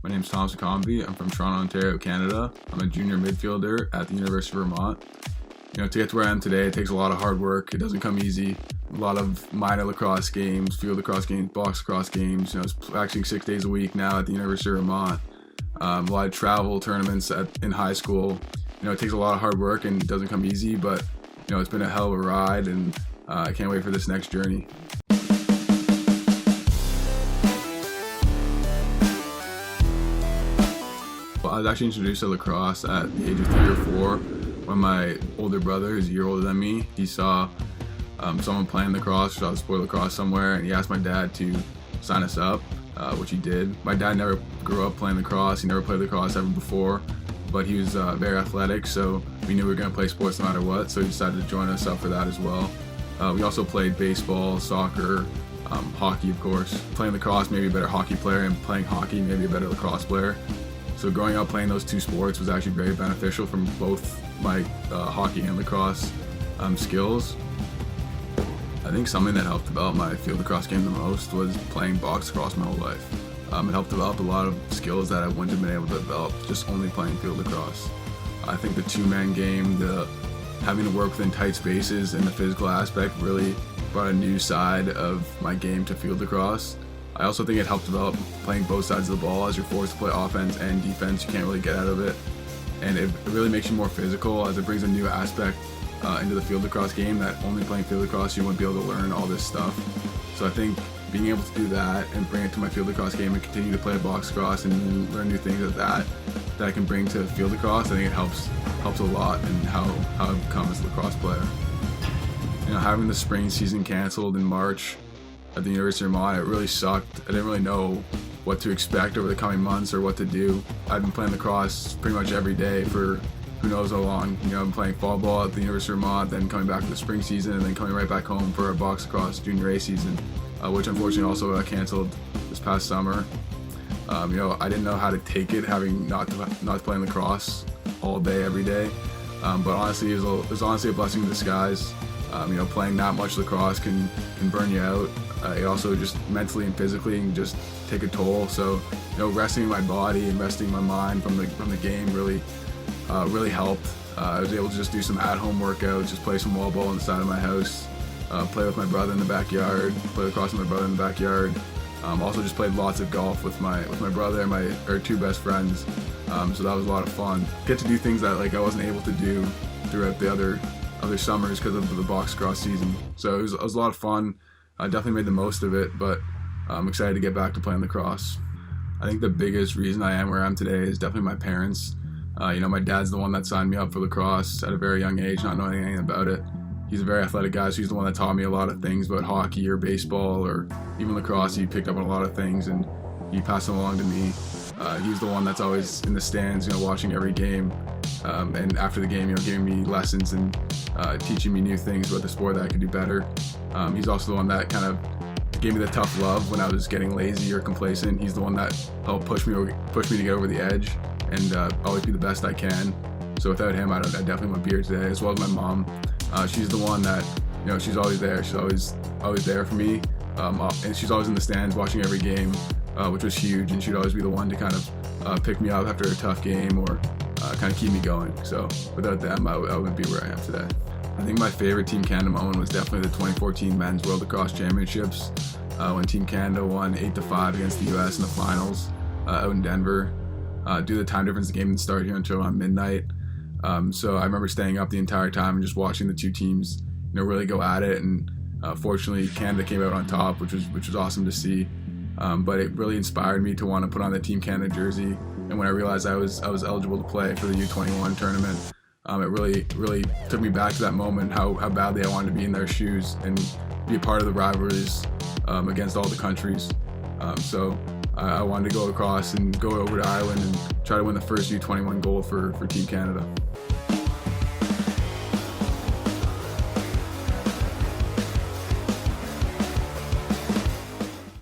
My name's McConvey. I'm from Toronto, Ontario, Canada. I'm a junior midfielder at the University of Vermont. To get to where I am today, it takes a lot of hard work. It doesn't come easy. A lot of minor lacrosse games, field lacrosse games, box lacrosse games. It's practicing 6 days a week now at the University of Vermont. A lot of travel tournaments in high school. It takes a lot of hard work and it doesn't come easy, but it's been a hell of a ride, and I can't wait for this next journey. I was actually introduced to lacrosse at the age of 3 or 4 when my older brother, who's a year older than me, he saw someone playing lacrosse, saw the sport of lacrosse somewhere, and he asked my dad to sign us up, which he did. My dad never grew up playing lacrosse. He never played lacrosse ever before, but he was very athletic, so we knew we were going to play sports no matter what, so he decided to join us up for that as well. We also played baseball, soccer, hockey, of course. Playing lacrosse made me a better hockey player, and playing hockey made me a better lacrosse player. So growing up playing those two sports was actually very beneficial from both my hockey and lacrosse skills. I think something that helped develop my field lacrosse game the most was playing box lacrosse my whole life. It helped develop a lot of skills that I wouldn't have been able to develop just only playing field lacrosse. I think the two-man game, the having to work within tight spaces, and the physical aspect really brought a new side of my game to field lacrosse. I also think it helped develop playing both sides of the ball. As you're forced to play offense and defense, you can't really get out of it. And it really makes you more physical, as it brings a new aspect into the field lacrosse game that only playing field lacrosse you wouldn't be able to learn all this stuff. So I think being able to do that and bring it to my field lacrosse game and continue to play box lacrosse and learn new things like that I can bring to field lacrosse, I think it helps a lot in how I've become as a lacrosse player. Having the spring season canceled in March at the University of Vermont, it really sucked. I didn't really know what to expect over the coming months or what to do. I've been playing lacrosse pretty much every day for who knows how long. I've been playing fall ball at the University of Vermont, then coming back for the spring season, and then coming right back home for our box lacrosse junior A season, which unfortunately also got canceled this past summer. I didn't know how to take it, having not playing lacrosse all day, every day. But honestly, it was honestly a blessing in disguise. Playing that much lacrosse can burn you out. It also just mentally and physically can just take a toll. So, resting my body and resting my mind from the game really helped. I was able to just do some at-home workouts, just play some wall ball on the side of my house, play with my brother in the backyard, play lacrosse with my brother in the backyard. Also just played lots of golf with my brother and our two best friends. So that was a lot of fun. Get to do things that I wasn't able to do throughout the other summers because of the box lacrosse season. So it was a lot of fun. I definitely made the most of it, but I'm excited to get back to playing lacrosse. I think the biggest reason I am where I am today is definitely my parents. My dad's the one that signed me up for lacrosse at a very young age, not knowing anything about it. He's a very athletic guy, so he's the one that taught me a lot of things about hockey or baseball or even lacrosse. He picked up on a lot of things and he passed them along to me. He's the one that's always in the stands, watching every game, and after the game, giving me lessons and teaching me new things about the sport that I could do better. He's also the one that kind of gave me the tough love when I was getting lazy or complacent. He's the one that helped push me to get over the edge and always be the best I can. So without him, I definitely wouldn't be here today. As well as my mom. She's the one that, she's always there. She's always there for me, and she's always in the stands watching every game, which was huge. And she'd always be the one to kind of pick me up after a tough game or kind of keep me going. So without them, I wouldn't be where I am today. I think my favorite Team Canada moment was definitely the 2014 Men's World Lacrosse Championships, when Team Canada won 8-5 against the U.S. in the finals out in Denver. Due to the time difference, the game didn't start here until around midnight. So I remember staying up the entire time and just watching the two teams, really go at it. And fortunately, Canada came out on top, which was awesome to see. But it really inspired me to want to put on the Team Canada jersey. And when I realized I was eligible to play for the U21 tournament, it really took me back to that moment, how badly I wanted to be in their shoes and be a part of the rivalries against all the countries. So I wanted to go across and go over to Ireland and try to win the first U21 gold for Team Canada.